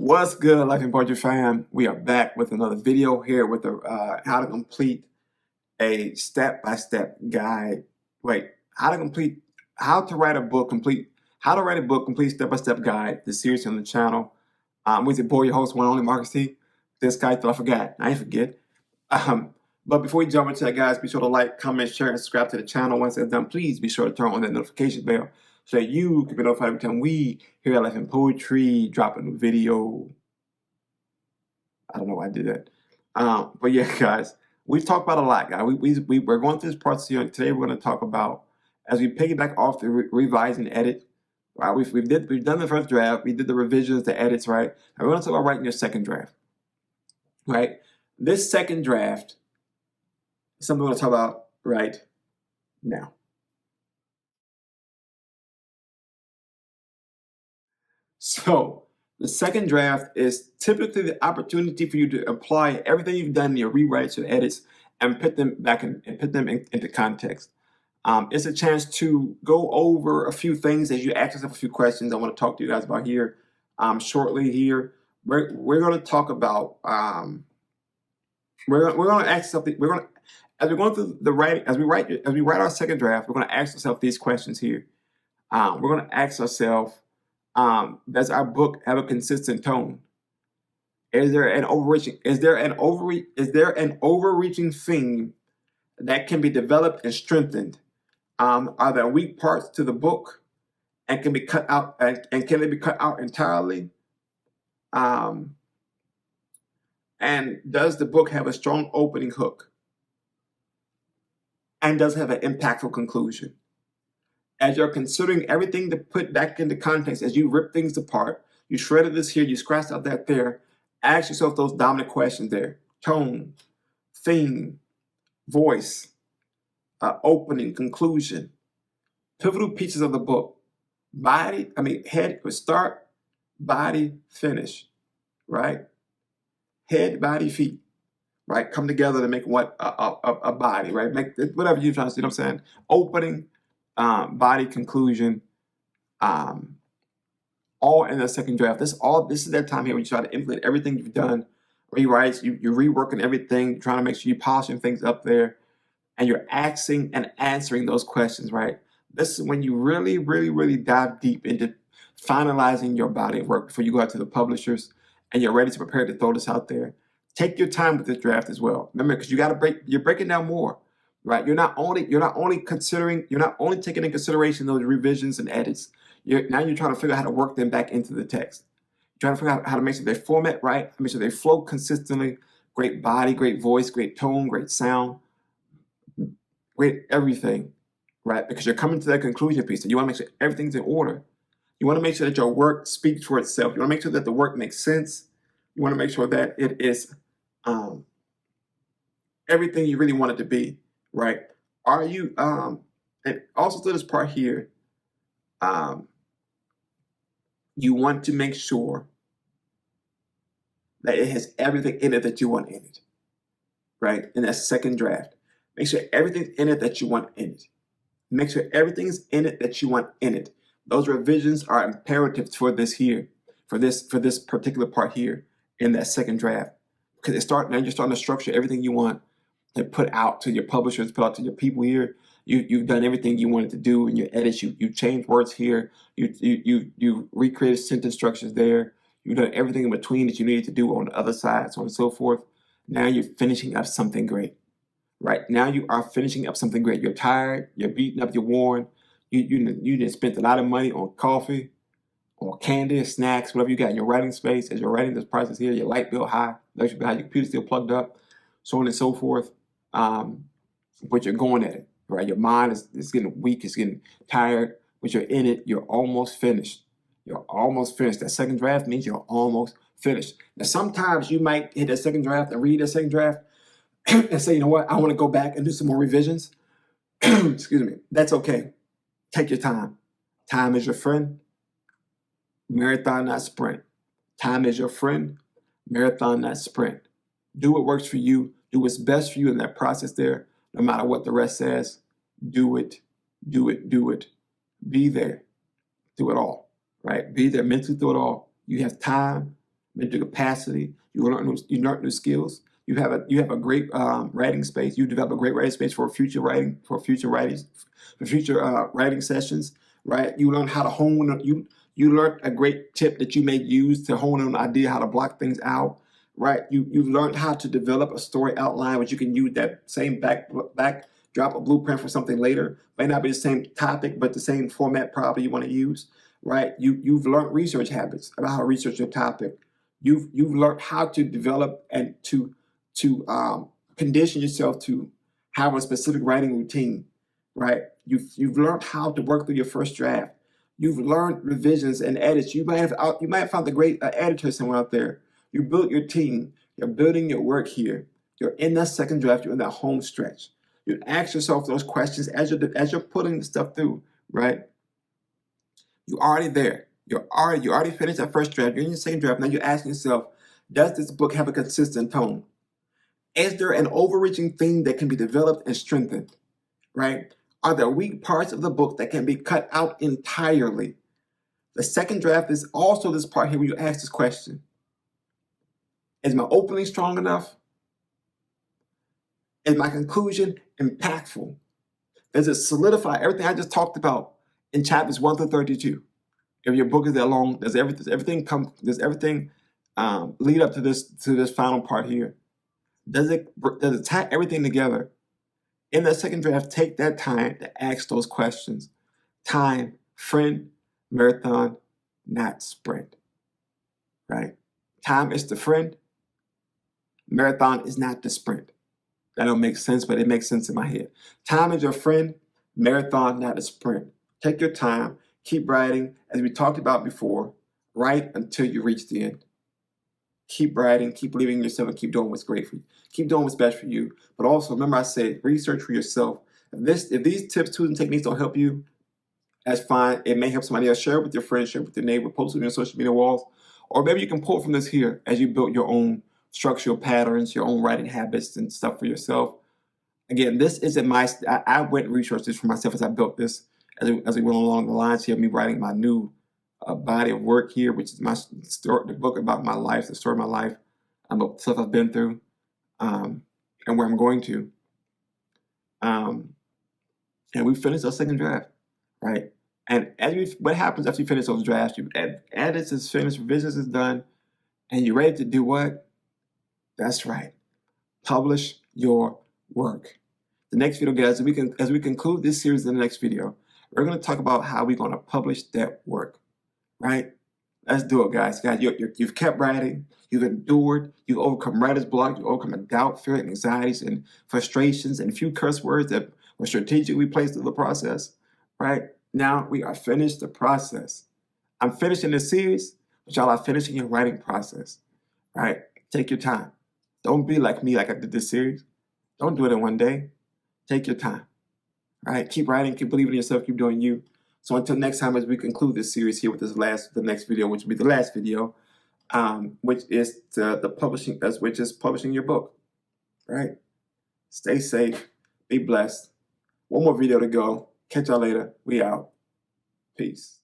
What's good, Life and Poetry fam? We are back with another video here with the how to complete a step-by-step guide. How to write a book complete step-by-step guide. The series on the channel. With your boy, your host, one and only Marcus T. This guy thought I forgot. I ain't forget. But before we jump into that, guys, be sure to like, comment, share, and subscribe to the channel. Once it's done, please be sure to turn on that notification bell so that you can be notified every time we here at Life and Poetry drop a new video. I don't know why I did that. But yeah, guys, we've talked about a lot, guys. We're going through this process here, and today we're going to talk about, as we piggyback off the revise and edit. Right, we've done the first draft, we did the revisions, the edits, right? Now we're going to talk about writing your second draft. Right? This second draft is something we're going to talk about right now. So the second draft is typically the opportunity for you to apply everything you've done in your rewrites or edits and put them back into context. It's a chance to go over a few things as you ask yourself a few questions I want to talk to you guys about here shortly here. We're going to talk about we're going to ask something. As we're going through the writing, as we write our second draft, we're going to ask ourselves these questions here. We're going to ask ourselves, does our book have a consistent tone? Is there an overreaching theme that can be developed and strengthened? Are there weak parts to the book and can be cut out and can they be cut out entirely? And does the book have a strong opening hook? And does it have an impactful conclusion? As you're considering everything to put back into context, as you rip things apart, you shredded this here, you scratched out that there, ask yourself those dominant questions there. Tone, theme, voice, opening, conclusion, pivotal pieces of the book, head, start, body, finish, right? Head, body, feet, right? Come together to make what? A body, right? Make whatever you're trying to see, you know what I'm saying? Opening, body, conclusion, all in the second draft. This is that time here when you try to implement everything you've done, rewrites, you're reworking everything, trying to make sure you're polishing things up there, and you're asking and answering those questions, right? This is when you really, really, really dive deep into finalizing your body of work before you go out to the publishers and you're ready to prepare to throw this out there. Take your time with this draft as well. Remember, because you're breaking down more, right? You're not only taking in consideration those revisions and edits. Now you're trying to figure out how to work them back into the text. You're trying to figure out how to make sure they format right, make sure they flow consistently. Great body, great voice, great tone, great sound, great everything, right? Because you're coming to that conclusion piece, and you want to make sure everything's in order. You want to make sure that your work speaks for itself. You want to make sure that the work makes sense. You want to make sure that it is everything you really want it to be, right? Are you, and also to this part here, you want to make sure that it has everything in it that you want in it, right? In that second draft. Make sure everything's in it that you want in it. Make sure everything's in it that you want in it. Those revisions are imperative for this here, for this particular part here in that second draft. Because now you're starting to structure everything you want to put out to your publishers, put out to your people here. You've done everything you wanted to do in your edits. You changed words here. You recreated sentence structures there. You've done everything in between that you needed to do on the other side, so on and so forth. Now you're finishing up something great. Right now, you are finishing up something great. You're tired. You're beaten up. You're worn. You just spent a lot of money on coffee, on candy, snacks, whatever you got in your writing space. As you're writing this process here, your light bill high, electric bill high, your computer still plugged up, so on and so forth. But you're going at it, right? Your mind is getting weak. It's getting tired. But you're in it. You're almost finished. You're almost finished. That second draft means you're almost finished. Now, sometimes you might hit that second draft and read that second draft and say, you know what, I want to go back and do some more revisions. Excuse me. That's okay. Take your time. Time is your friend. Marathon, not sprint. Time is your friend. Marathon, not sprint. Do what works for you. Do what's best for you in that process there, no matter what the rest says. Do it. Do it. Do it. Be there. Do it all, right? Be there mentally through it all. You have time. mental capacity. You learn new skills. You have a great writing space. You develop a great writing space for future writing, for future writing sessions. Right? You learn how to hone. You learn a great tip that you may use to hone in an idea how to block things out. Right? You've learned how to develop a story outline, which you can use that same backdrop a blueprint for something later. May not be the same topic, but the same format probably you want to use. Right? You've learned research habits about how to research your topic. You've learned how to develop and to condition yourself to have a specific writing routine, right? You've learned how to work through your first draft. You've learned revisions and edits. You might have found a great editor somewhere out there. You built your team. You're building your work here. You're in that second draft. You're in that home stretch. You ask yourself those questions as you're putting the stuff through, right? You're already there. You already finished that first draft. You're in your second draft. Now you're asking yourself, does this book have a consistent tone? Is there an overreaching theme that can be developed and strengthened? Right? Are there weak parts of the book that can be cut out entirely? The second draft is also this part here where you ask this question. Is my opening strong enough? Is my conclusion impactful? Does it solidify everything I just talked about in chapters 1 through 32? If your book is that long, does everything lead up to this final part here? Does it tie everything together? In that second draft, take that time to ask those questions. Time, friend, marathon, not sprint. Right? Time is the friend. Marathon is not the sprint. That don't make sense, but it makes sense in my head. Time is your friend. Marathon, not a sprint. Take your time. Keep writing. As we talked about before, write until you reach the end. Keep writing, keep believing in yourself, and keep doing what's great for you. Keep doing what's best for you. But also, remember I said, research for yourself. If these tips, tools, and techniques don't help you, that's fine. It may help somebody else. Share it with your friends, share it with your neighbor, post it on your social media walls. Or maybe you can pull from this here as you build your own structural patterns, your own writing habits and stuff for yourself. Again, this isn't I went and researched this for myself as I built this, as we went along the lines here of me writing my new body of work here, which is my story, the book about my life, the story of my life, about stuff I've been through, and where I'm going to. And we finished our second draft, right? And what happens after you finish those drafts? You edits is finished, revisions is done, and you're ready to do what? That's right. Publish your work. The next video, guys, as we conclude this series in the next video, we're going to talk about how we're going to publish that work. Right? Let's do it, guys. You've kept writing. You've endured. You've overcome writer's block. You've overcome doubt, fear, and anxieties, and frustrations, and a few curse words that were strategically placed through the process. Right? Now we are finished the process. I'm finishing this series, but y'all are finishing your writing process. Right? Take your time. Don't be like me, like I did this series. Don't do it in one day. Take your time. Right? Keep writing. Keep believing in yourself. Keep doing you. So until next time, as we conclude this series here with the next video, which will be the last video, which is publishing your book, right? Stay safe, be blessed. One more video to go. Catch y'all later. We out. Peace.